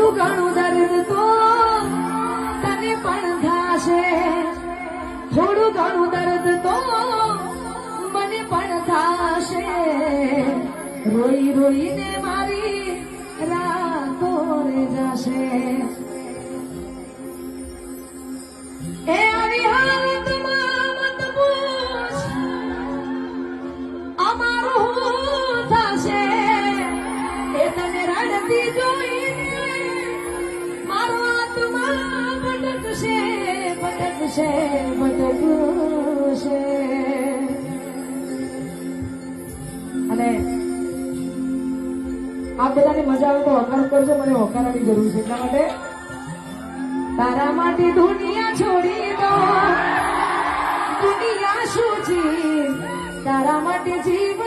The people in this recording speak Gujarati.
થોડું ઘણું દર્દ તો તને પણ થાશે, થોડું ઘણું દર્દ તો મને પણ થાશે, રોઈ રોઈને મારી રાતો રે જશે. એ આવી હાલતમાં મત પૂછ અમારું શું થશે, એ તને રડતી જોઈને મારો આત્મા ભટકશે ભટકશે ભટકશે. અને આ બધાની મજા આવે તો હોકાર કરજો, મને હોકારાની જરૂર છે. એટલા માટે તારા માટે દુનિયા છોડી દો, દુનિયા શું છે તારા માટે જીવ